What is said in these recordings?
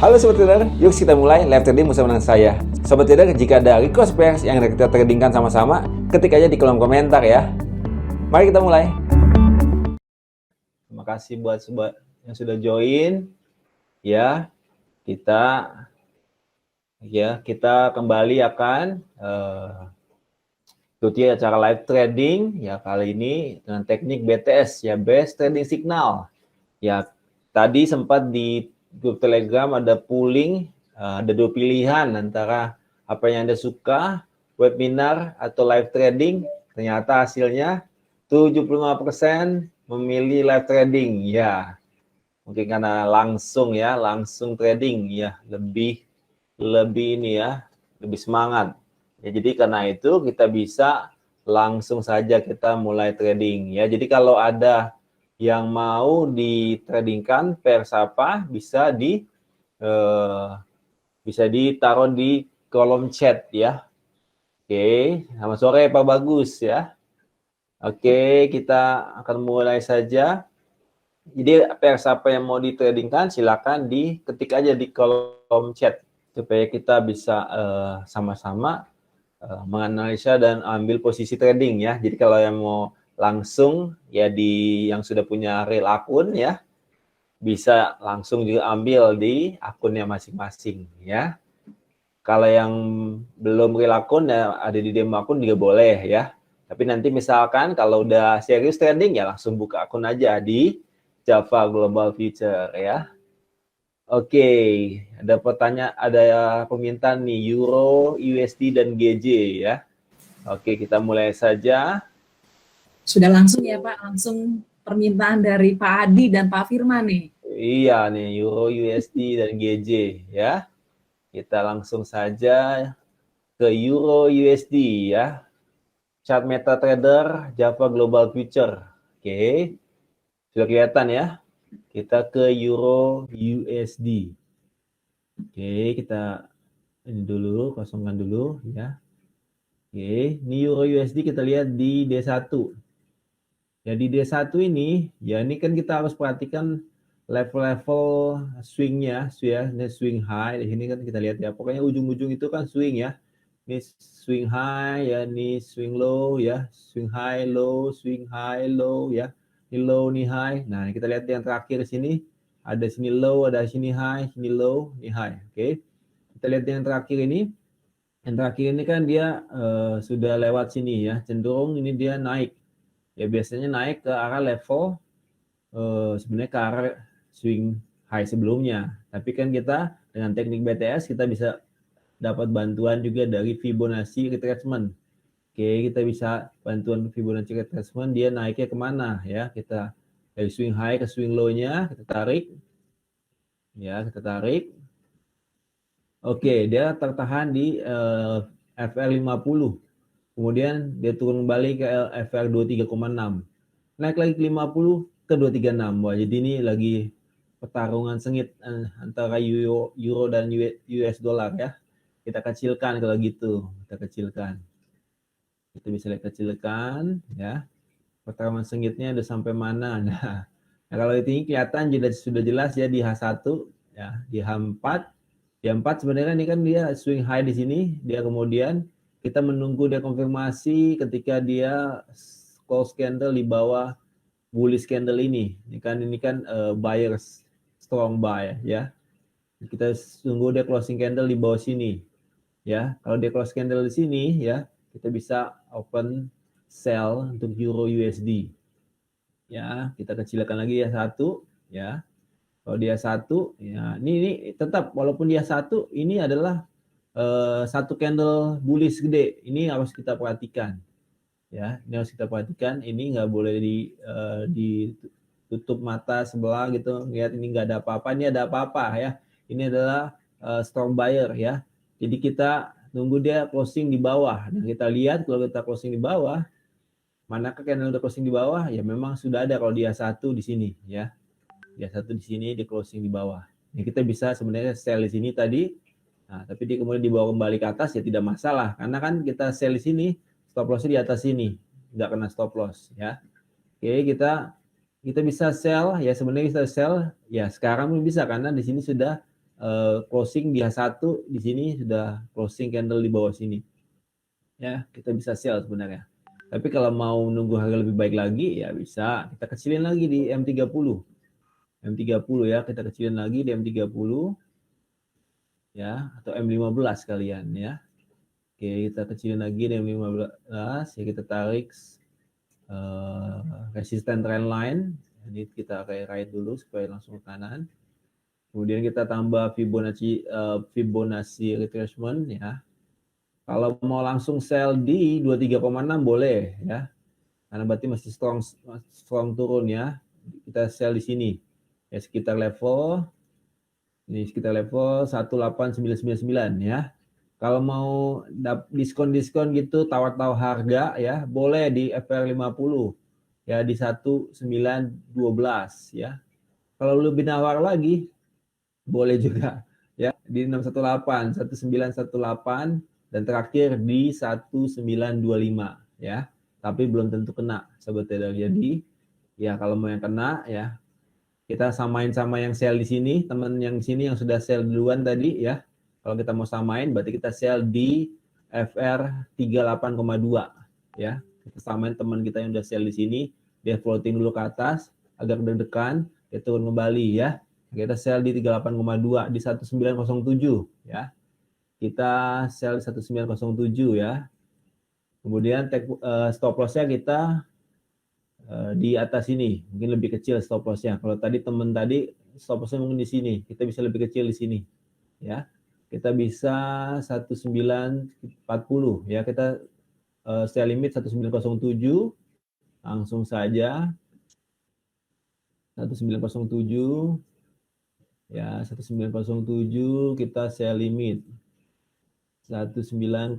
Halo Sobat Trader, yuk kita mulai live trading bersama dengan saya. Sobat Trader, jika ada request pairs yang kita tradingkan sama-sama, ketik aja di kolom komentar ya. Mari kita mulai. Terima kasih buat sobat yang sudah join. Ya, kita kembali akan ikuti acara live trading ya kali ini dengan teknik BTS ya, Best Trading Signal. Ya, tadi sempat di grup Telegram ada polling, ada 2 pilihan antara apa yang Anda suka, webinar atau live trading. Ternyata hasilnya 75% memilih live trading. Ya, mungkin karena langsung trading ya, lebih ini ya, lebih semangat. Ya, jadi karena itu kita bisa langsung saja kita mulai trading ya. Jadi kalau ada yang mau ditradingkan pairs apa bisa ditaruh di kolom chat ya. Oke, selamat sore Pak Bagus ya. Oke, kita akan mulai saja. Jadi pairs apa yang mau ditradingkan silakan diketik aja di kolom chat supaya kita bisa sama-sama menganalisa dan ambil posisi trading ya. Jadi kalau yang mau langsung ya yang sudah punya real akun ya, bisa langsung juga ambil di akunnya masing-masing ya. Kalau yang belum real akun ya ada di demo akun juga boleh ya. Tapi nanti misalkan kalau udah serius trading ya langsung buka akun aja di Java Global Future ya. Oke, ada permintaan nih Euro, USD dan GJ ya. Oke, kita mulai saja. Sudah langsung ya Pak, langsung permintaan dari Pak Adi dan Pak Firman nih. Iya nih, Euro, USD dan GJ ya. Kita langsung saja ke Euro, USD ya. Chart MetaTrader, Java Global Future. Oke, sudah kelihatan ya. Kita ke Euro, USD. Oke, kita ini dulu, kosongkan dulu ya. Oke, ini Euro USD kita lihat di D1. Ya di D1 ini, ya ini kan kita harus perhatikan level-level swingnya, ya, ini swing high. Di sini kan kita lihat ya, pokoknya ujung-ujung itu kan swing ya. Ini swing high ya, ini swing low ya, swing high low ya. Ini low, ini high. Nah, kita lihat yang terakhir di sini, ada sini low, ada sini high, sini low, ini high. Oke. Kita lihat yang terakhir ini. Yang terakhir ini kan dia sudah lewat sini ya, cenderung ini dia naik. Ya biasanya naik ke arah level sebenarnya ke arah swing high sebelumnya. Tapi kan kita dengan teknik BTS kita bisa dapat bantuan juga dari Fibonacci retracement. Oke, kita bisa bantuan Fibonacci retracement, dia naiknya kemana ya. Kita dari swing high ke swing low-nya, kita tarik. Ya, kita tarik. Oke, dia tertahan di FR50. Kemudian dia turun kembali ke FR 23,6. Naik lagi ke 50 ke 236. Wah, jadi ini lagi pertarungan sengit antara euro dan US dollar ya. Kita kecilkan kalau gitu. Kita kecilkan. Kita bisa lihat kecilkan ya. Pertarungan sengitnya udah sampai mana. Nah, kalau ini kelihatan sudah jelas ya di H1 ya, di H4. Di H4 sebenarnya ini kan dia swing high di sini, dia kemudian kita menunggu dia konfirmasi ketika dia close candle di bawah bullish candle ini. Ini kan buyers strong buy ya. Kita tunggu dia closing candle di bawah sini. Ya, kalau dia close candle di sini ya, kita bisa open sell untuk Euro USD. Ya, kita kecilkan lagi ya 1 ya. Kalau dia 1 ya, ini tetap walaupun dia 1 ini adalah satu candle bullish gede, ini harus kita perhatikan ya, ini harus kita perhatikan, ini nggak boleh ditutup mata sebelah gitu, lihat ini nggak ada apa-apa, ini ada apa-apa ya, ini adalah strong buyer ya, jadi kita tunggu dia closing di bawah. Nah, kita lihat kalau kita closing di bawah, manakah candle udah closing di bawah ya, memang sudah ada kalau dia 1 di sini ya, dia 1 di sini, di closing di bawah. Nah, kita bisa sebenarnya sell di sini tadi. Nah, tapi dia kemudian dibawa kembali ke atas ya tidak masalah, karena kan kita sell di sini, stop loss-nya di atas sini, nggak kena stop loss ya. Oke, kita bisa sell ya, sebenarnya bisa sell ya sekarang bisa karena di sini sudah closing di H1 di sini sudah closing candle di bawah sini. Ya, kita bisa sell sebenarnya. Tapi kalau mau nunggu harga lebih baik lagi ya bisa kita kecilin lagi di M30. M30 ya, kita kecilin lagi di M30 ya, atau M15 kalian ya. Oke, kita kecilin lagi di M15 ya, kita tarik resisten trend line. Ini kita kayak right dulu supaya langsung ke kanan. Kemudian kita tambah Fibonacci retracement ya. Kalau mau langsung sell di 23,6 boleh ya. Karena berarti masih strong turun ya. Kita sell di sini. Ya sekitar level 18999 ya. Kalau mau diskon-diskon gitu, tawar-tawar harga ya, boleh di FR50 ya di 1912 ya. Kalau lebih nawar lagi boleh juga ya di 618, 1918 dan terakhir di 1925 ya. Tapi belum tentu kena sobat trader. Jadi ya kalau mau yang kena ya kita samain sama yang sell di sini, teman yang di sini yang sudah sell duluan tadi ya. Kalau kita mau samain berarti kita sell di FR 38,2 ya. Kita samain teman kita yang udah sell di sini, dia floating dulu ke atas agar deg-degan, dia turun kembali ya. Kita sell di 38,2 di 1907 ya. Kita sell di 1907 ya. Kemudian stop loss-nya kita di atas ini, mungkin lebih kecil stop loss-nya. Kalau tadi teman tadi stop loss-nya mungkin di sini, kita bisa lebih kecil di sini ya. Kita bisa 1940 ya, kita sell limit 1907 langsung saja 1907 ya, 1907 kita sell limit 1907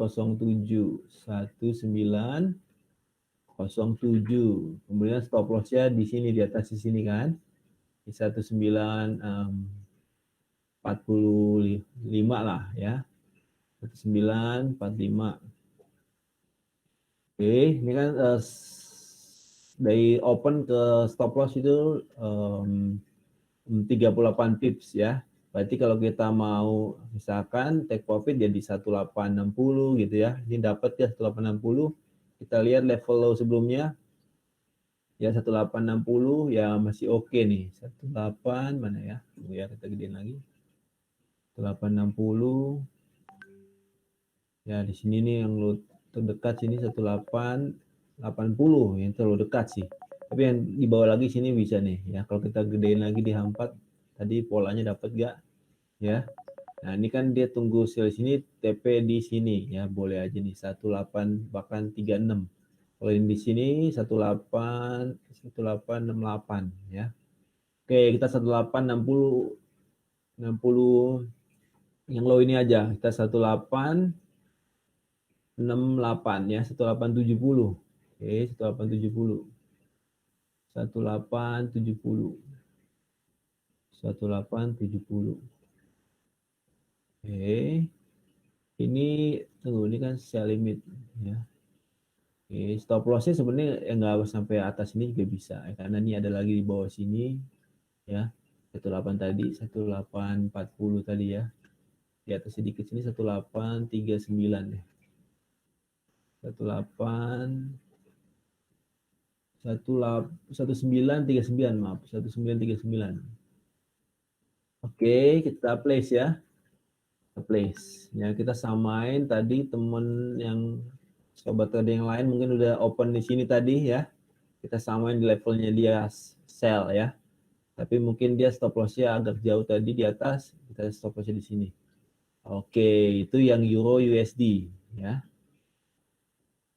kemudian stop loss-nya di sini, di atas di sini kan di 1945 lah ya, 1945. Oke, ini kan dari open ke stop loss itu 38 pips ya. Berarti kalau kita mau misalkan take profit jadi 1860 gitu ya. Ini dapat ya 1860. Kita lihat level low sebelumnya ya 1860 ya masih oke nih. 18 mana ya? Tunggu ya, kita gedein lagi. 1860. Ya di sini nih yang terdekat sini 1880, yang terlalu dekat sih. Tapi yang di bawah lagi sini bisa nih ya. Kalau kita gedein lagi di H4 tadi polanya dapat gak ya. Nah, ini kan dia tunggu sell sini, TP di sini ya, boleh aja nih 18 bahkan 36. Kalau ini di sini 1868 ya. Oke, kita 1860 yang low ini aja. Kita 1868 ya, 1870. Oke, 1870. 1870. 1870. Oke. Ini tunggu, ini kan sell limit ya. Oke, stop loss-nya sebenarnya nggak harus sampai atas ini juga bisa ya, karena ini ada lagi di bawah sini ya. 18 tadi, 1840 tadi ya. Di atas sedikit sini 1839 ya. 1939 maaf, 1939. Oke, kita place ya. Place ya, kita samain tadi temen yang sobat trader yang lain mungkin udah open di sini tadi ya, kita samain di levelnya dia sell ya, tapi mungkin dia stop loss-nya agak jauh tadi di atas, kita stop loss-nya di sini. Oke, itu yang Euro USD ya.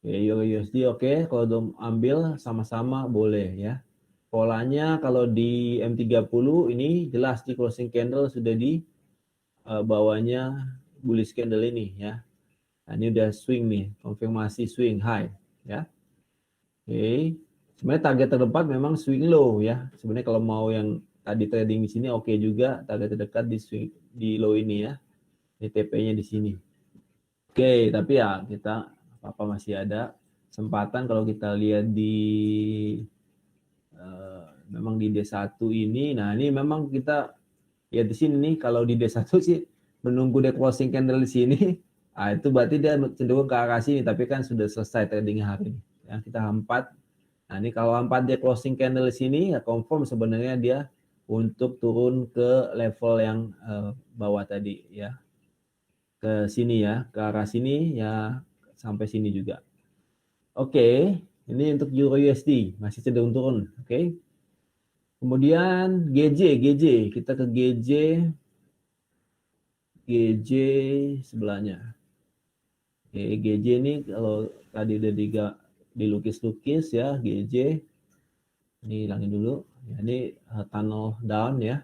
Oke, Euro USD oke, kalau udah ambil sama-sama boleh ya. Polanya kalau di M30 ini jelas di closing candle sudah di bawahnya bullish candle ini ya. Nah, ini udah swing nih, konfirmasi swing high ya. Oke. Sebenarnya target terdekat memang swing low ya. Sebenarnya kalau mau yang tadi trading di sini oke juga, target terdekat di swing di low ini ya. Ini TP-nya di sini. Oke, tapi ya kita apa masih ada kesempatan kalau kita lihat di memang di D1 ini. Nah, ini memang kita Ya di sini nih kalau di D1 sih menunggu dia closing candle di sini, itu berarti dia cenderung ke arah sini, tapi kan sudah selesai trading hari ini. Ya, kita H4. Nah, ini kalau H4 dia closing candle di sini, ya confirm sebenarnya dia untuk turun ke level yang bawah tadi ya. Ke sini ya, ke arah sini ya, sampai sini juga. Oke, ini untuk Euro USD masih cenderung turun, oke. Kemudian GJ, kita ke GJ sebelahnya. Oke, GJ ini kalau tadi udah dilukis-lukis ya, GJ. Ini hilangin dulu. Ya, ini tunnel down ya.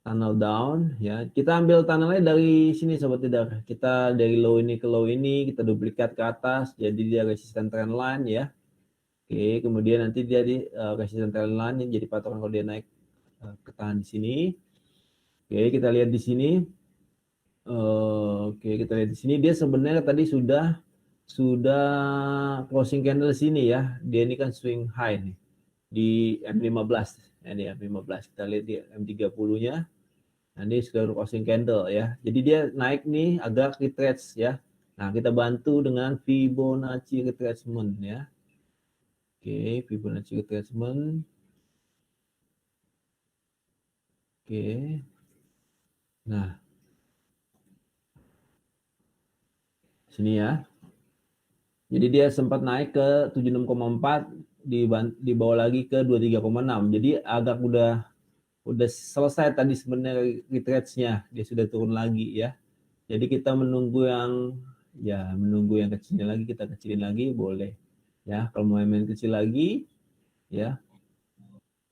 Tunnel down ya. Kita ambil tunnelnya dari sini sobat trader. Kita dari low ini ke low ini, kita duplikat ke atas, jadi dia resisten trend line ya. Oke, kemudian nanti dia di resisten trend line ini jadi patokan kalau dia naik ketahan di sini. Oke, kita lihat di sini. Oke, kita lihat di sini dia sebenarnya tadi sudah closing candle sini ya. Dia ini kan swing high nih di M15. Ini M15. Kita lihat di M30-nya. Nah, ini sudah closing candle ya. Jadi dia naik nih agak retrace ya. Nah, kita bantu dengan Fibonacci retracement ya. Oke, Fibonacci retracement. Oke. Nah, sini ya. Jadi dia sempat naik ke 76,4, dibawa lagi ke 23,6. Jadi agak udah selesai tadi sebenarnya retrace-nya, dia sudah turun lagi ya. Jadi kita menunggu yang kecilnya lagi, kita kecilin lagi boleh. Ya, kalau mau main kecil lagi ya.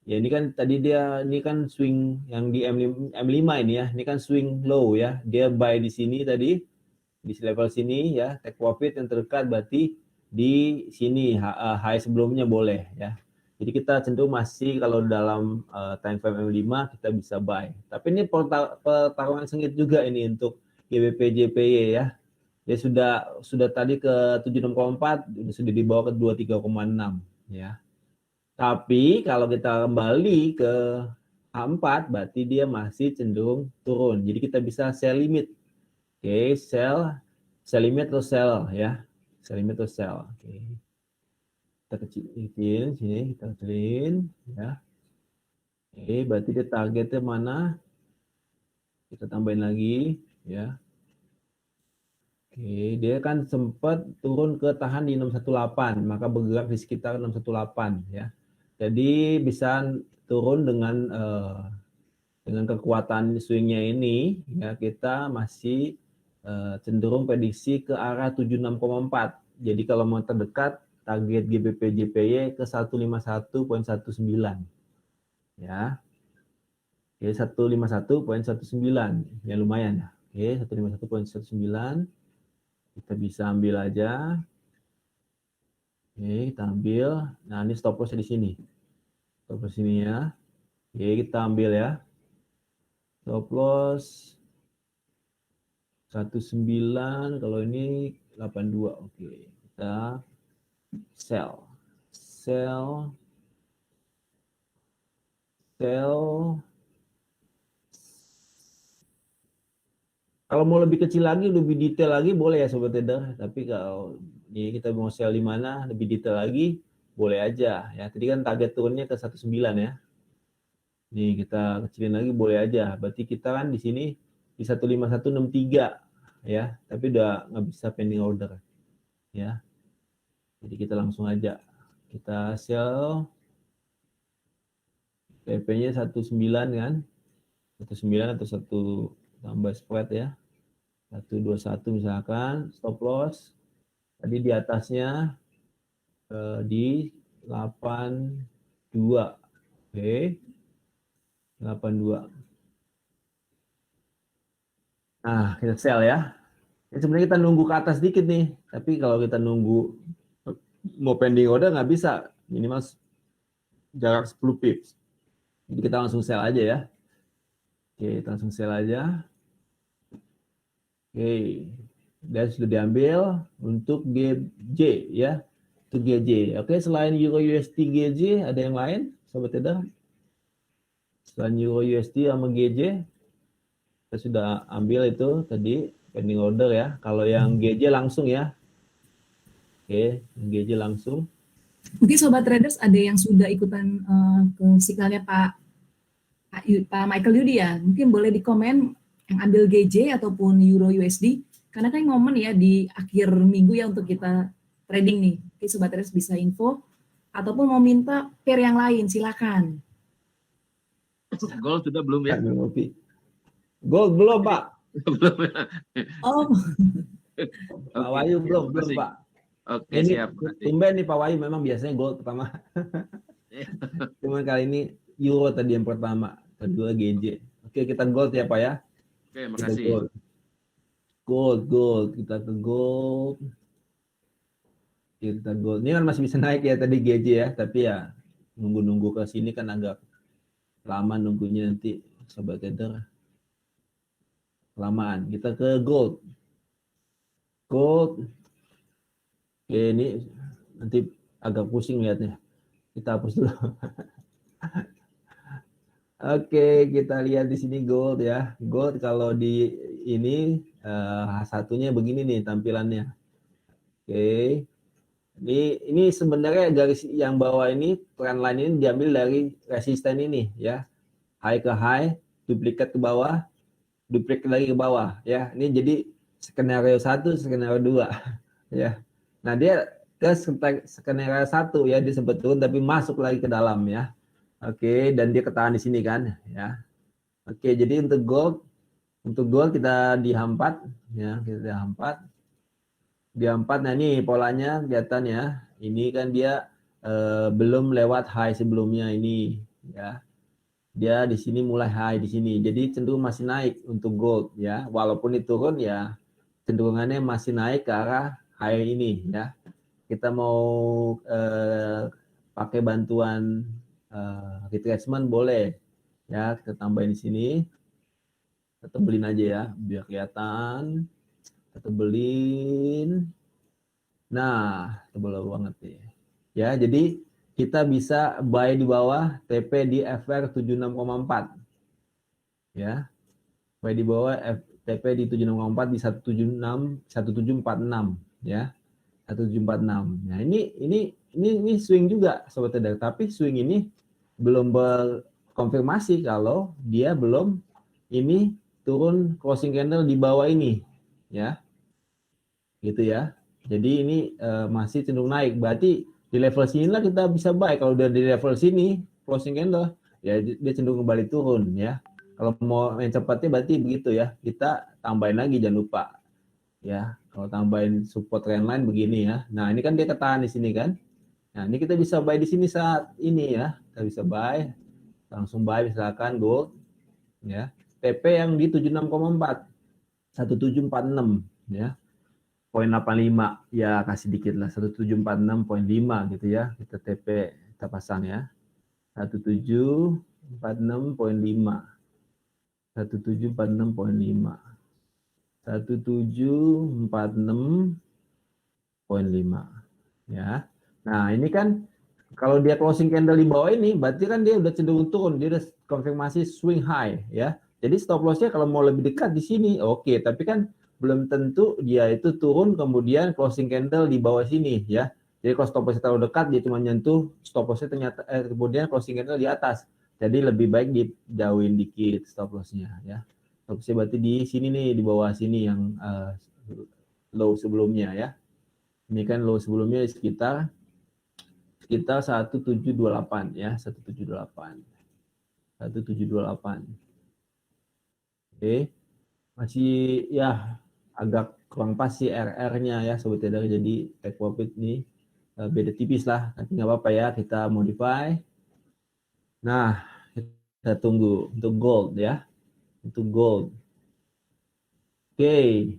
Ya ini kan tadi ini kan swing yang di M5 ini ya. Ini kan swing low ya. Dia buy di sini tadi di level sini ya, take profit yang terdekat berarti di sini high sebelumnya boleh ya. Jadi kita cenderung masih kalau dalam time frame M5 kita bisa buy. Tapi ini pertarungan sengit juga ini untuk GBP JPY ya. Dia sudah tadi ke 76,4, sudah dibawa ke 23,6 ya. Tapi kalau kita kembali ke A4 berarti dia masih cenderung turun. Jadi kita bisa sell limit. Oke, sell limit atau sell ya. Sell limit atau sell. Oke. Kita kecilin sini, kita kecilin ya. Oke, berarti dia targetnya mana? Kita tambahin lagi ya. Oke, dia kan sempat turun ke tahan di 618, maka bergerak di sekitar 618 ya. Jadi bisa turun dengan kekuatan swingnya ini ya, kita masih cenderung prediksi ke arah 76,4. Jadi kalau mau terdekat target GBP JPY ke 151.19 ya. Oke, 151.19 ya lumayan ya. Oke, 151.19 kita bisa ambil aja. Oke, kita ambil. Nah, ini stop loss di sini. Stop loss ini ya. Oke, kita ambil ya. Stop loss 19, kalau ini 82. Oke, kita sell. Kalau mau lebih kecil lagi, lebih detail lagi boleh ya sobat trader. Tapi kalau ini kita mau sell di mana, lebih detail lagi boleh aja ya. Tadi kan target turunnya ke 19 ya. Nih kita kecilin lagi boleh aja. Berarti kita kan di sini di 15163 ya, tapi udah nggak bisa pending order ya. Jadi kita langsung aja kita sell. PP-nya 19 kan. 19 atau 1 tambah spread ya. 121 misalkan, stop loss. Tadi di atasnya di 82. Oke. 82. Nah, kita sell ya. Ini sebenarnya kita nunggu ke atas dikit nih. Tapi kalau kita nunggu mau pending order nggak bisa. Minimal jarak 10 pips. Jadi kita langsung sell aja ya. Oke, kita langsung sell aja. Oke, dan sudah diambil untuk GJ ya, untuk GJ. Oke, selain Euro USD GJ ada yang lain, sobat trader? Selain Euro USD sama GJ, kita sudah ambil itu tadi pending order ya. Kalau yang GJ langsung ya. Oke, GJ langsung. Mungkin Sobat Traders ada yang sudah ikutan ke signalnya Pak Michael Yudi ya. Mungkin boleh di komen yang ambil GJ ataupun Euro USD. Karena kan momen ya di akhir minggu ya untuk kita trading nih. Oke, Sobat Traders bisa info. Ataupun mau minta pair yang lain, silakan. Gold sudah belum ya? Gold belum, Pak. Belum. Oh, Pak Wahyu belum, Pak. Oke, Ini siap. tumben nih Pak Wahyu, memang biasanya gold pertama. Cuman kali ini Euro tadi yang pertama, kedua GJ. Oke, kita gold ya Pak ya. Oke, Kita makasih. Gold. Kita ke gold. Kita gold. Ini kan masih bisa naik ya tadi GJ ya, tapi ya nunggu-nunggu ke sini kan agak lama nunggunya nanti Sobat Trader. Kelamaan. Kita ke gold. Gold. Oke, ini nanti agak pusing lihatnya. Kita hapus dulu. Oke, kita lihat di sini gold ya. Gold kalau di ini H1-nya begini nih tampilannya. Oke. Ini sebenarnya garis yang bawah ini trend line ini diambil dari resisten ini ya. High ke high, duplikat ke bawah, duplikat lagi ke bawah ya. Ini jadi skenario 1, skenario 2 ya. Nah, dia ke skenario 1 ya, dia sempat turun tapi masuk lagi ke dalam ya. Oke, dan dia ketahan di sini kan ya. Oke, jadi untuk gold kita di H4 ya, kita di H4. Di H4 nah ini polanya kelihatan ya. Ini kan dia belum lewat high sebelumnya ini ya. Dia di sini mulai high di sini. Jadi cenderung masih naik untuk gold ya. Walaupun itu turun ya, cenderungannya masih naik ke arah high ini ya. Kita mau pakai bantuan retracement boleh ya, kita tambahin di sini. Kita tebelin aja ya biar kelihatan. Kita tebelin. Nah, tebel banget nih. Ya, jadi kita bisa buy di bawah TP di FR 76,4. Ya. Buy di bawah TP di 76,4 di 1746 ya. 1746. Nah, ini swing juga Sobat Trader, tapi swing ini belum berkonfirmasi kalau dia belum ini turun closing candle di bawah ini ya. Gitu ya. Jadi ini masih cenderung naik. Berarti di level sinilah kita bisa buy. Kalau udah di level sini closing candle ya dia cenderung kembali turun ya. Kalau mau yang cepatnya berarti begitu ya. Kita tambahin lagi jangan lupa. Ya, kalau tambahin support trendline begini ya. Nah, ini kan dia ketahan di sini kan. Nah, ini kita bisa buy di sini saat ini ya. Kita bisa buy. Langsung buy misalkan gold ya. TP yang di 76,4. 1746 ya. 0,85 ya, kasih dikit lah 1746,5 gitu ya. Kita TP kita pasang ya. 1746,5. 1746,5. 1746,5 ya. Nah, ini kan kalau dia closing candle di bawah ini berarti kan dia udah cenderung turun, dia udah konfirmasi swing high ya. Jadi stop lossnya kalau mau lebih dekat di sini oke, tapi kan belum tentu dia itu turun kemudian closing candle di bawah sini ya. Jadi kalau stop lossnya terlalu dekat dia cuma nyentuh stop lossnya ternyata kemudian closing candle di atas. Jadi lebih baik dijauhin dikit stop lossnya ya. Stop lossnya berarti di sini nih, di bawah sini yang low sebelumnya ya. Ini kan low sebelumnya sekitar 1728 ya, 1728. 1728. Oke. Masih ya agak kurang pas sih RR-nya ya Sobat Trader, jadi take profit nih beda tipis lah, nanti nggak apa-apa ya kita modify. Nah, kita tunggu untuk gold ya, untuk gold. Oke,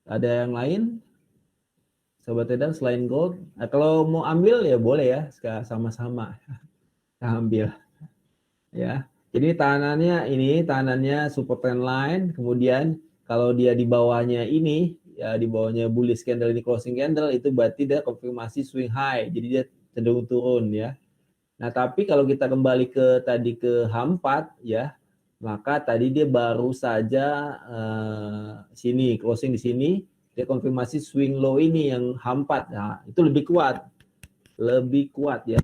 ada yang lain Sobat Trader selain gold? Nah, kalau mau ambil ya boleh ya, sama-sama kita ambil ya. Jadi tahanannya support trend line, kemudian kalau dia di bawahnya ini, ya di bawahnya bullish candle ini closing candle, itu berarti dia konfirmasi swing high, jadi dia cenderung turun ya. Nah, tapi kalau kita kembali ke tadi ke H4 ya, maka tadi dia baru saja sini closing di sini, dia konfirmasi swing low ini yang H4. Nah, itu lebih kuat ya.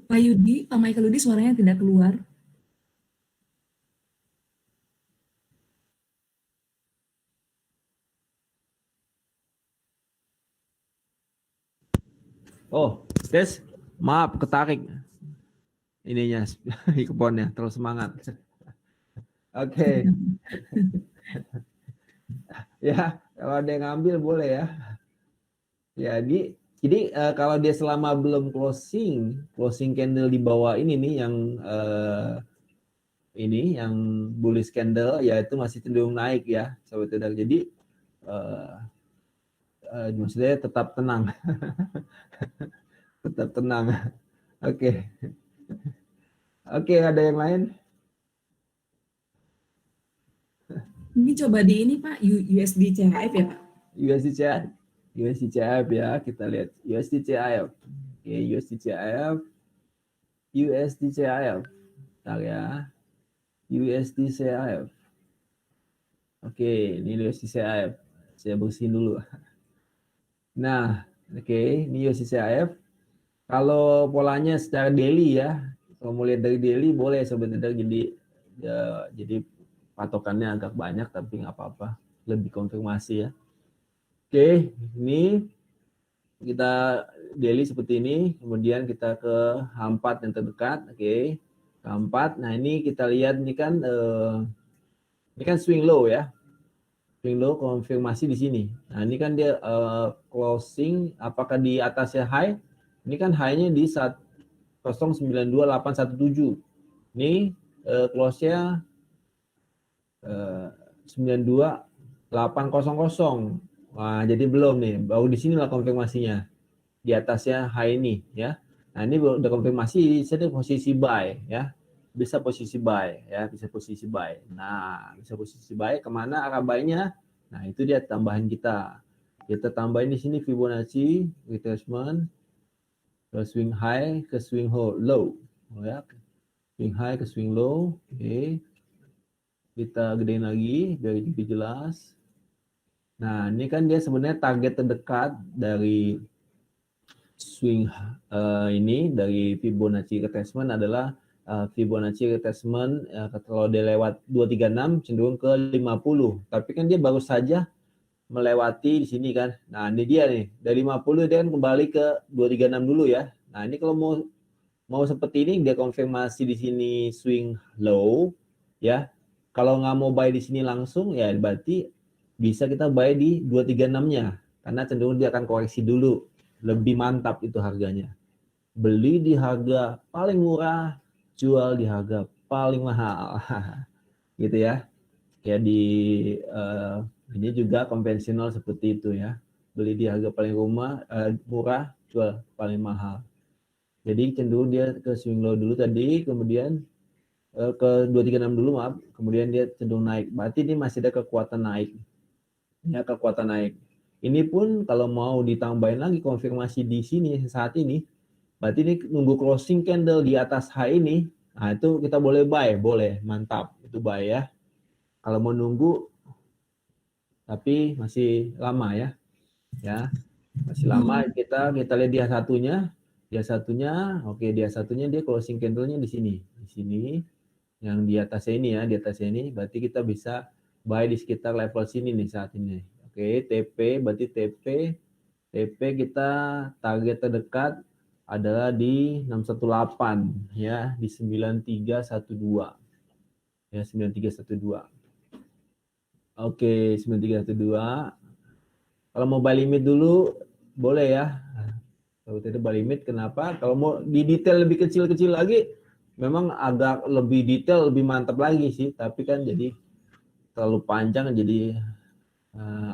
Pak Yudi, Pak Michael Yudi suaranya tidak keluar. Oh, Des, maaf ketarik ininya mikrofonnya, terlalu semangat. Oke. Ya, kalau ada yang ngambil boleh ya. Jadi kalau dia selama belum closing candle di bawah ini nih yang bullish candle, ya itu masih cenderung naik ya, sobat trader. Jadi maksudnya tetap tenang. Tetap tenang. Oke. Oke, ada yang lain? Ini coba di ini Pak, USD CHF ya Pak? USD CHF ya, kita lihat USD CHF. Oke, USD CHF. Bentar ya. USD CHF. Oke, ini USD CHF. Saya bersihin dulu. Nah, oke, ini USD CHF. Kalau polanya secara daily ya, kalau mau lihat dari daily boleh sebenarnya, jadi patokannya agak banyak tapi nggak apa-apa, lebih konfirmasi ya. Oke, ini kita daily seperti ini, kemudian kita ke H4 yang terdekat. Oke, H4. Nah, ini kita lihat ini kan swing low ya. Swing low konfirmasi di sini. Nah, ini kan dia closing apakah di atasnya high? Ini kan high-nya di 092817. Ini close-nya 92800. Wah, jadi belum nih. Baru di sinilah konfirmasinya. Di atasnya high ini ya. Nah, ini udah konfirmasi, saya posisi buy ya. Bisa posisi buy ya, bisa posisi buy. Nah, bisa posisi buy kemana arah buy-nya? Nah, itu dia tambahan kita. Kita tambahin di sini Fibonacci retracement ke swing high ke swing low ya. Swing high ke swing low. Oke. Kita gedein lagi biar lebih jelas. Nah, ini kan dia sebenarnya target terdekat dari swing ini dari Fibonacci retracement adalah Fibonacci retracement kalau dia lewat 236 cenderung ke 50. Tapi kan dia baru saja melewati di sini kan. Nah, ini dia nih. Dari 50 dia kan kembali ke 236 dulu ya. Nah, ini kalau mau seperti ini dia konfirmasi di sini swing low ya. Kalau nggak mau buy di sini langsung ya berarti bisa kita buy di 236-nya karena cenderung dia akan koreksi dulu. Lebih mantap itu harganya. Beli di harga paling murah, jual di harga paling mahal. Gitu ya. Ya ini juga konvensional seperti itu ya. Beli di harga paling murah, jual paling mahal. Jadi cenderung dia ke swing low dulu tadi, kemudian ke 236 dulu maaf, kemudian dia cenderung naik. Berarti ini masih ada kekuatan naik. Ya, kekuatan naik. Ini pun kalau mau ditambahin lagi konfirmasi di sini saat ini, berarti ini nunggu closing candle di atas high ini. Nah, itu kita boleh buy, boleh, mantap. Itu buy ya. Kalau mau nunggu tapi masih lama ya. Ya. Masih lama kita lihat dia satunya, oke, dia satunya dia closing candle-nya di sini. Di sini yang di atasnya ini ya, di atasnya ini berarti kita bisa buy di sekitar level sini nih saat ini. Oke, TP berarti TP kita target terdekat adalah di 618 ya, di 9312. Ya, 9312. Oke, 9312. Kalau mau buy limit dulu boleh ya. Kalau tidak buy limit kenapa? Kalau mau di detail lebih kecil-kecil lagi memang agak lebih detail, lebih mantap lagi sih, tapi kan jadi terlalu panjang jadi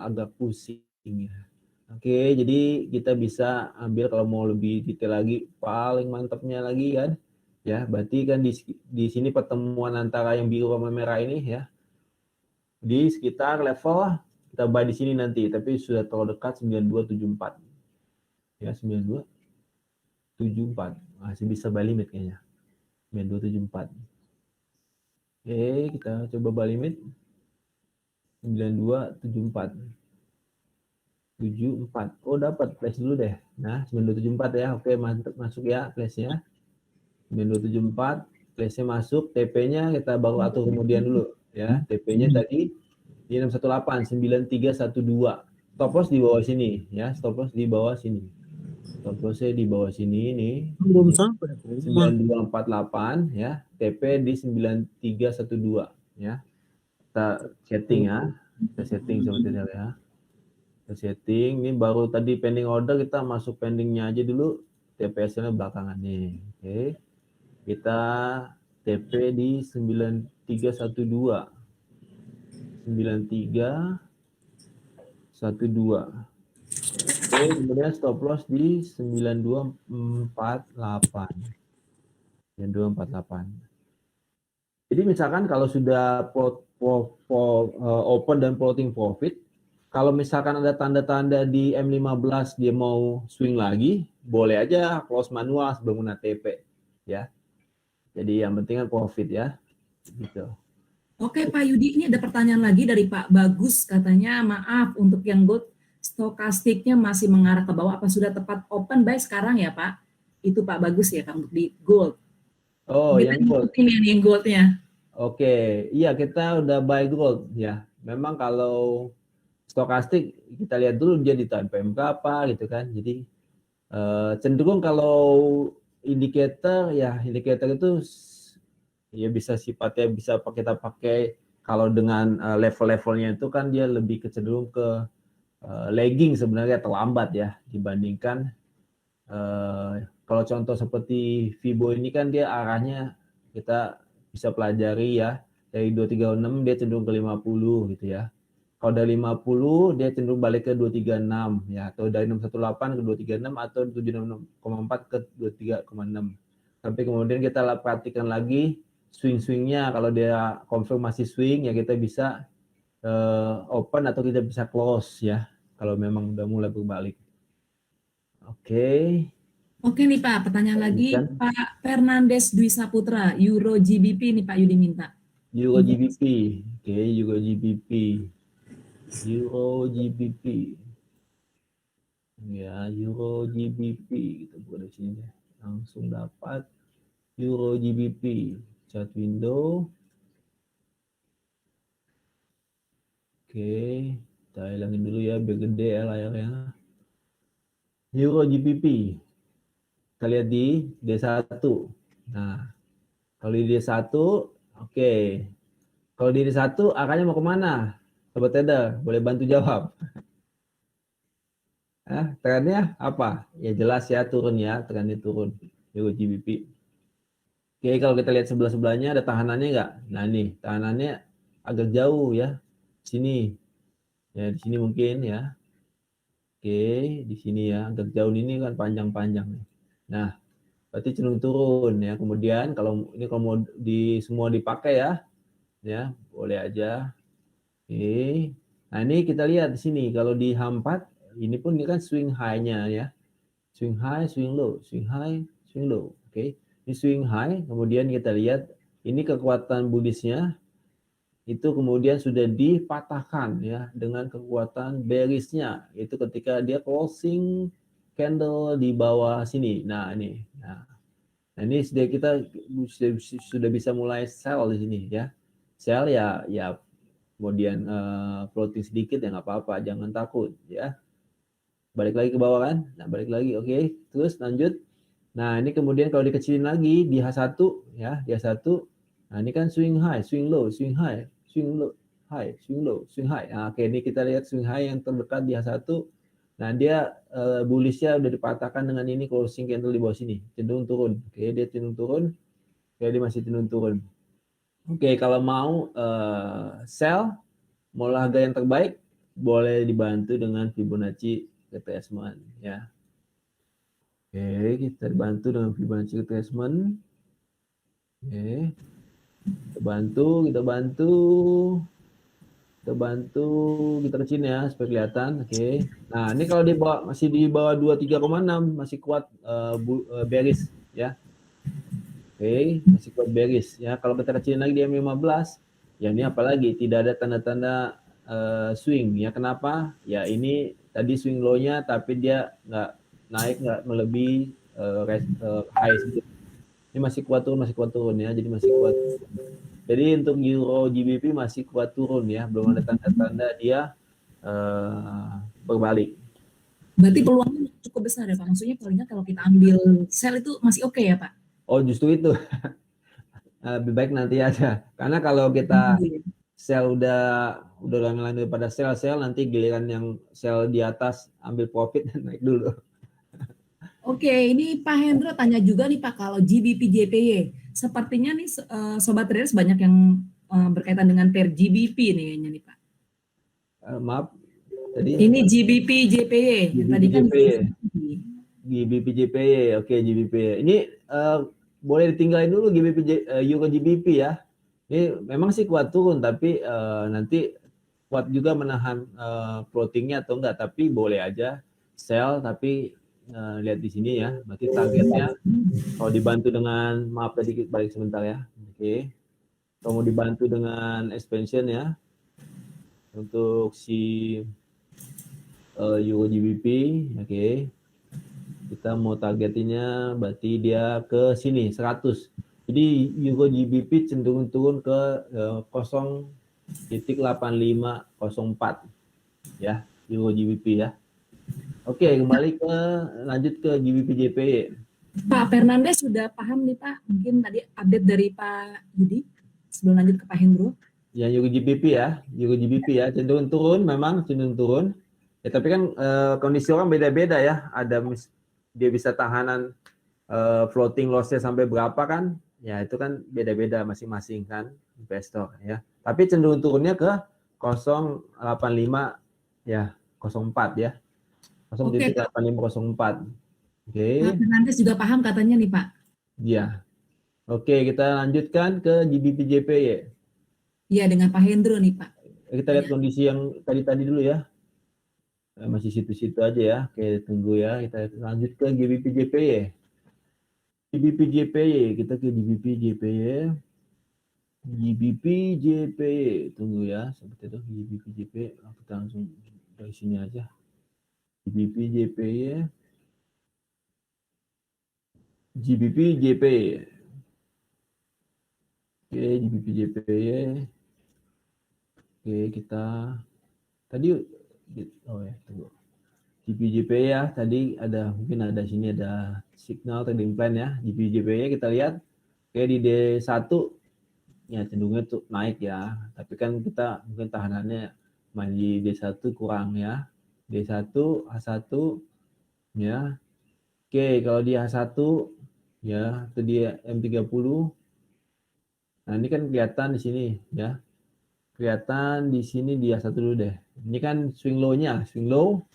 agak pusing ya. Oke, jadi kita bisa ambil kalau mau lebih detail lagi, paling mantapnya lagi kan. Ya, berarti kan di sini pertemuan antara yang biru sama merah ini ya. Di sekitar level kita buy di sini nanti, tapi sudah terlalu dekat 9274. Ya, 9274. Masih bisa buy limit kayaknya. 9274. Oke, kita coba buy limit 9274. 74. Oh, dapat flash dulu deh. Nah, 9274 ya. Oke, mantap, masuk ya flashnya. 9274, flashnya masuk, TP-nya kita baru atur kemudian dulu ya. TP-nya tadi di 618 9312. Stop loss di bawah sini ya, stop loss di bawah sini. Stop loss-nya di bawah sini nih. Belum sampai. 9248 ya, TP di 9312 ya. Kita setting ya. Kita setting seperti itu ya. Kita setting, ini baru tadi pending order, kita masuk pendingnya aja dulu. TPS-nya belakangan nih. Oke. Kita TP di 9312. 9312. Oke, kemudian stop loss di 9248. 9248. Jadi misalkan kalau sudah open dan floating profit, kalau misalkan ada tanda-tanda di M15 dia mau swing lagi, boleh aja close manual sebelum kena TP ya. Jadi yang penting kan profit ya. Gitu. Oke Pak Yudi, ini ada pertanyaan lagi dari Pak Bagus, katanya maaf untuk yang gold stokastiknya masih mengarah ke bawah, apa sudah tepat open buy sekarang ya Pak? Itu Pak Bagus ya Kang, di gold. Oh, kita yang gold. Ini yang goldnya. Oke, iya kita udah buy gold ya. Memang kalau stokastik kita lihat dulu dia di time frame apa gitu kan. Jadi cenderung kalau indikator itu ya bisa sifatnya bisa kita pakai kalau dengan level-levelnya itu kan dia lebih kecenderung ke lagging sebenarnya, terlambat ya dibandingkan kalau contoh seperti Fibo ini kan dia arahnya kita bisa pelajari ya, dari 236 dia cenderung ke 50 gitu ya. Kalau dari 50 dia cenderung balik ke 236 ya, atau dari 618 ke 236 atau 76,4 ke 23,6. Tapi kemudian kita perhatikan lagi swing-swingnya, kalau dia konfirmasi swing ya kita bisa open atau kita bisa close ya, kalau memang udah mulai berbalik. Oke. Oke nih Pak, pertanyaan lagi Bukan. Pak Fernandes Dwi Saputra, Euro GBP nih Pak Yudi minta. Euro GBP. Oke, Euro GBP. Euro GBP. Ya, Euro GBP kita buat di sini deh. Langsung dapat Euro GBP. Chart window. Oke, kita hilangin dulu ya biar gede ya layarnya. Euro GBP. Kita lihat di D1. Nah, kalau di D1, oke. Kalau di D1 arahnya mau kemana? Sobat trader, boleh bantu jawab. Trennya apa? Ya jelas ya turun ya, trennya turun. Euro GBP. Oke, kalau kita lihat sebelah-sebelahnya ada tahanannya nggak? Nah nih, tahanannya agak jauh ya. Sini. Ya di sini mungkin ya. Oke, di sini ya, agak jauh ini kan panjang-panjang nih. Nah, berarti cenderung turun ya. Kemudian kalau ini kalau mau semua dipakai ya boleh aja. Oke. Nah, ini kita lihat di sini kalau di H4 ini pun ini kan swing high-nya ya. Swing high, swing low, swing high, swing low. Oke. Ini swing high, kemudian kita lihat ini kekuatan bullish-nya itu kemudian sudah dipatahkan ya dengan kekuatan bearish-nya, itu ketika dia closing candle di bawah sini. Nah, ini. Nah, ini kita sudah bisa mulai sell di sini ya. Sell ya kemudian floating sedikit ya nggak apa-apa, jangan takut ya. Balik lagi ke bawah kan? Nah, balik lagi. Oke, terus lanjut. Nah, ini kemudian kalau dikecilin lagi di H1 ya, di H1. Nah, ini kan swing high, swing low, swing high, swing low, high, swing low, swing high. Nah, oke, ini kita lihat swing high yang terdekat di H1. Nah, dia bullish-nya udah dipatahkan dengan ini closing candle di bawah sini, cenderung turun. Oke, dia cenderung turun. Oke, dia masih cenderung turun. Oke, kalau mau sell, mau harga yang terbaik, boleh dibantu dengan Fibonacci retracement ya. Oke, kita bantu dengan Fibonacci retracement. Oke. Kita bantu. Kita bantu, kita kecilin ya supaya kelihatan. Oke. Nah, ini kalau di bawah, masih di bawah 23,6 masih kuat bearish ya. Oke, masih kuat bearish ya. Kalau kita kecilin lagi di M15, ya ini apalagi tidak ada tanda-tanda swing ya. Kenapa? Ya ini tadi swing low-nya tapi dia nggak naik, nggak melebihi high. Ini masih kuat turun ya. Jadi masih kuat. Jadi untuk Euro GBP masih kuat turun ya, belum ada tanda-tanda dia berbalik. Berarti peluangnya cukup besar ya Pak. Maksudnya paling nggak kalau kita ambil sell itu masih oke ya Pak? Oh justru itu lebih baik nanti aja. Karena kalau kita sell udah lain daripada sell nanti giliran yang sell di atas ambil profit dan naik dulu. Oke, ini Pak Hendro tanya juga nih Pak, kalau GBP JPY, sepertinya nih Sobat Traders banyak yang berkaitan dengan pair GBP nih kayaknya nih Pak. Maaf, tadi Ini GBP JPY, yang tadi kan GBP JPY, oke GBP. Ini boleh ditinggalin dulu GBP Euro GBP ya. Ini memang sih kuat turun, tapi nanti kuat juga menahan floatingnya atau enggak, tapi boleh aja sell, tapi lihat di sini ya, berarti targetnya kalau dibantu dengan, maaf tadi balik sebentar ya, oke. Kalau mau dibantu dengan expansion ya, untuk si Euro GBP, oke. Kita mau targetinnya berarti dia ke sini 100. Jadi Euro GBP cenderung turun ke 0.8504 ya, Euro GBP ya. Oke, kembali lanjut ke GBP JPY. Pak Fernandes sudah paham nih Pak, mungkin tadi update dari Pak Yudi sebelum lanjut ke Pak Hendro. Ya Euro GBP ya, cenderung turun, memang cenderung turun. Ya tapi kan kondisi orang beda-beda ya. Ada dia bisa tahanan floating loss-nya sampai berapa kan? Ya itu kan beda-beda masing-masing kan investor ya. Tapi cenderung turunnya ke 0.85 ya, 04 ya. 0.8504. Oke. Pak Fernandes juga paham katanya nih Pak. Iya. Oke, kita lanjutkan ke GBP JPY. Iya, dengan Pak Hendro nih Pak. Kita lihat kondisi yang tadi dulu ya. Masih situ-situ aja ya. Oke, tunggu ya. Kita lanjut ke GBP JPY. GBP JPY, kita ke GBP JPY. GBP JPY, tunggu ya. Seperti itu GBP JPY. Kita langsung dari sini aja. GBP JPY. GBP JPY. Oke, GBP JPY. Oke, kita tadi tunggu. GBP JPY ya, tadi mungkin ada sini ada signal trading plan ya. GBP JPY kita lihat. Oke, di D1 ya cenderungnya tuh naik ya. Tapi kan kita mungkin tahanannya main di D1 kurang ya. D1, H1 ya. Oke, kalau di H1 ya, itu di M30. Nah, ini kan kelihatan di sini ya. Kelihatan di sini di H1 dulu deh. Ini kan swing low-nya, swing low.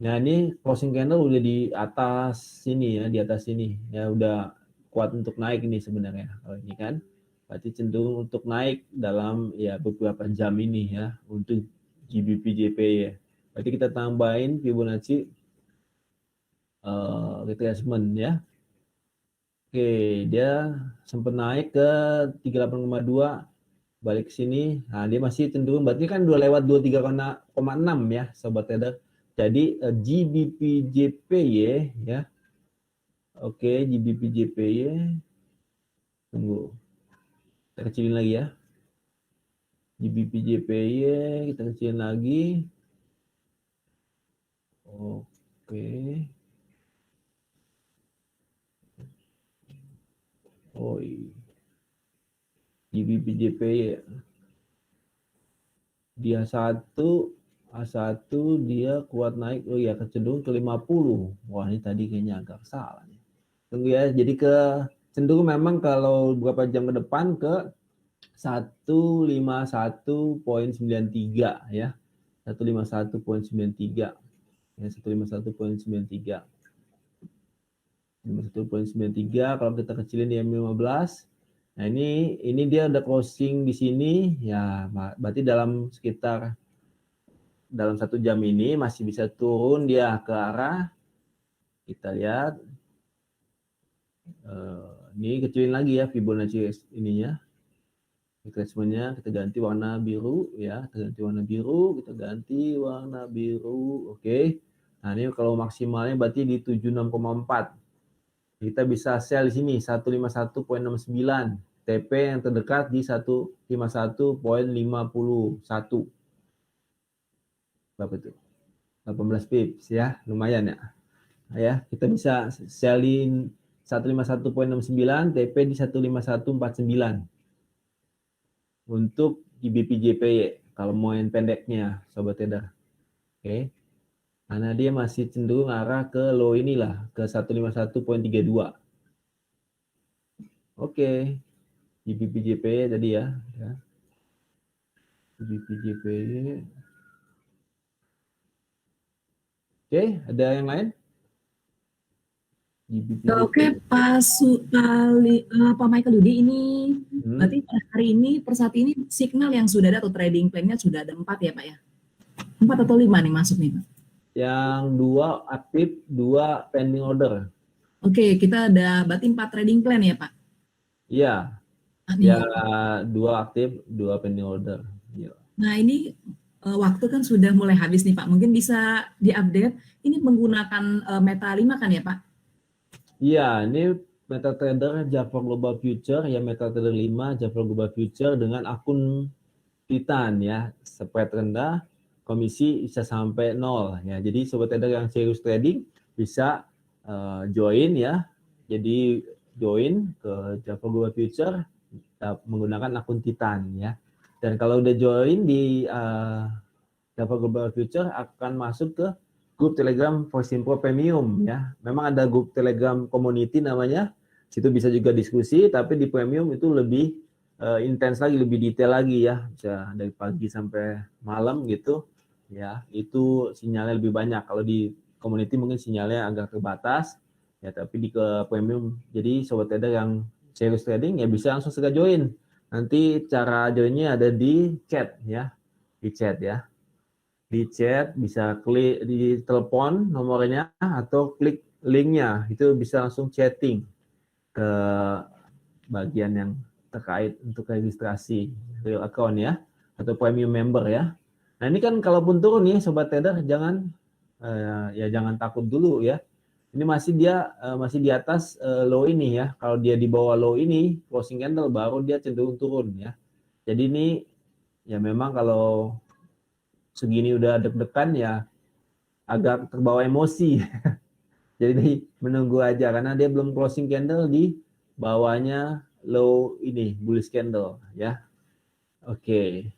Nah, ini closing candle udah di atas sini ya, di atas sini. Ya udah kuat untuk naik ini sebenarnya. Kalau ini kan berarti cenderung untuk naik dalam ya beberapa jam ini ya untuk GBP JPY ya. Berarti kita tambahin Fibonacci retracement ya. Oke, dia sempat naik ke 38,2, balik ke sini. Nah, dia masih cenderung, berarti kan udah lewat 23,6 ya, sobat trader. Jadi GBP JPY ya. Oke, GBP JPY. Tunggu. Kita kecilin lagi ya. GBP JPY kita kecilin lagi. Oke. Oh iya. GBP JPY dia A1 dia kuat naik, oh ya cenderung ke 50. Wah ini tadi kayaknya agak salah nih. Tunggu ya, jadi cenderung memang kalau beberapa jam ke depan ke 151.93 ya. 151.93 ya, 151.93 kalau kita kecilin di M15 Nah, ini dia udah closing di sini ya, berarti dalam 1 jam ini masih bisa turun dia ke arah, kita lihat ini kecilin lagi ya Fibonacci ininya, retracementnya kita ganti warna biru ya, kita ganti warna biru, oke. Nah ini kalau maksimalnya berarti di 76,4, kita bisa sell di sini 151,69, TP yang terdekat di 151,51, berapa itu? 18 pips ya, lumayan ya. Nah, ya, kita bisa sellin 151,69, TP di 151,49 untuk GBP/JPY kalau mau yang pendeknya sobat trader. Oke. Karena dia masih cenderung arah ke low inilah, ke 151,32. Oke. GBP/JPY tadi ya. GBP/JPY. Oke, ada yang lain? Oke, Pak Michael Yudi, ini berarti pada hari ini, per saat ini signal yang sudah ada atau trading plan-nya sudah ada 4 ya Pak ya? 4 atau 5 nih masuk nih Pak? Yang 2 aktif, 2 pending order. Oke, kita ada berarti 4 trading plan ya Pak? Iya. Ya, 2 aktif, 2 pending order. Ya. Nah ini waktu kan sudah mulai habis nih Pak, mungkin bisa diupdate, ini menggunakan Meta 5 kan ya Pak? Iya, ini MetaTrader Java Global Future ya, MetaTrader 5 Java Global Future dengan akun Titan ya, spread rendah, komisi bisa sampai 0 ya. Jadi sobat trader yang serius trading bisa join ya. Jadi join ke Java Global Future menggunakan akun Titan ya. Dan kalau udah join di Java Global Future akan masuk ke grup Telegram ForexiMPro Premium ya. Memang ada grup Telegram community namanya. Situ bisa juga diskusi, tapi di Premium itu lebih intens lagi, lebih detail lagi ya. Bisa dari pagi sampai malam gitu. Ya, itu sinyalnya lebih banyak. Kalau di community mungkin sinyalnya agak terbatas. Ya, tapi di ke Premium. Jadi sobat trader yang serius trading ya bisa langsung segera join. Nanti cara joinnya ada di chat ya. Di chat ya. Di chat bisa klik di telepon nomornya atau klik linknya, itu bisa langsung chatting ke bagian yang terkait untuk registrasi real account ya, atau premium member ya. Nah ini kan kalaupun turun nih sobat trader jangan jangan takut dulu ya. Ini masih masih di atas low ini ya. Kalau dia di bawah low ini closing candle baru dia cenderung turun ya. Jadi ini ya memang kalau segini udah deg-degan ya agak terbawa emosi. Jadi menunggu aja karena dia belum closing candle di bawahnya low ini bullish candle ya. Oke.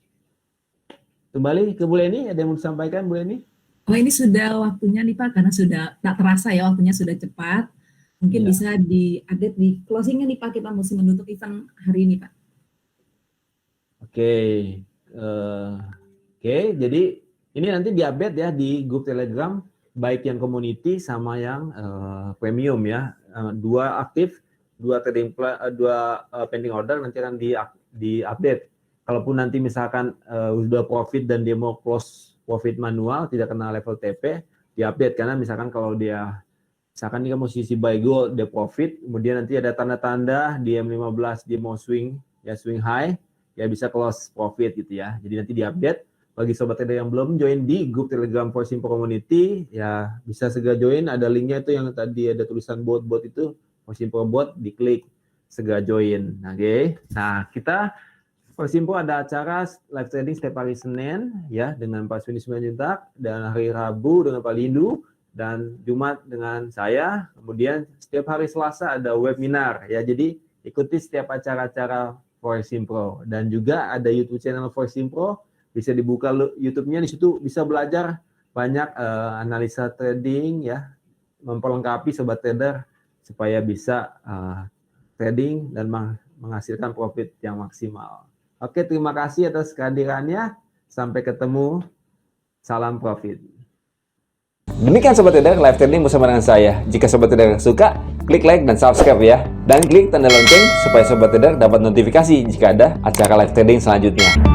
Kembali ke Bu Leni, ada yang mau disampaikan Bu Leni? Oh ini sudah waktunya nih Pak, karena sudah tak terasa ya waktunya sudah cepat. Mungkin Ya. bisa diupdate di closingnya nih Pak, kita mesti menutup event hari ini Pak. Oke. Oke, jadi ini nanti diupdate ya di grup Telegram, baik yang community sama yang premium ya. 2 aktif, 2 trading plan, 2 pending order nanti akan diupdate. Kalaupun nanti misalkan sudah profit dan dia mau close profit manual, tidak kena level TP, diupdate karena misalkan kalau dia misalkan ini kan posisi buy gold, dia profit, kemudian nanti ada tanda-tanda di M15 dia mau swing high, ya bisa close profit gitu ya. Jadi nanti diupdate. Bagi sobat trader yang belum join di grup Telegram ForexiMPro Community, ya bisa segera join. Ada linknya itu yang tadi ada tulisan bot itu, ForexiMPro bot, diklik segera join. Oke. Nah, kita ForexiMPro ada acara live trading setiap hari Senin ya dengan Pak Suni Simanjuntak, dan hari Rabu dengan Pak Lindu, dan Jumat dengan saya. Kemudian setiap hari Selasa ada webinar ya. Jadi ikuti setiap acara-acara ForexiMPro, dan juga ada YouTube channel ForexiMPro. Bisa dibuka YouTube-nya, di situ bisa belajar banyak analisa trading ya, memperlengkapi sobat trader supaya bisa trading dan menghasilkan profit yang maksimal. Oke, terima kasih atas kehadirannya. Sampai ketemu. Salam profit. Demikian Sobat Trader, live trading bersama dengan saya. Jika Sobat Trader suka, klik like dan subscribe ya. Dan klik tanda lonceng supaya Sobat Trader dapat notifikasi jika ada acara live trading selanjutnya.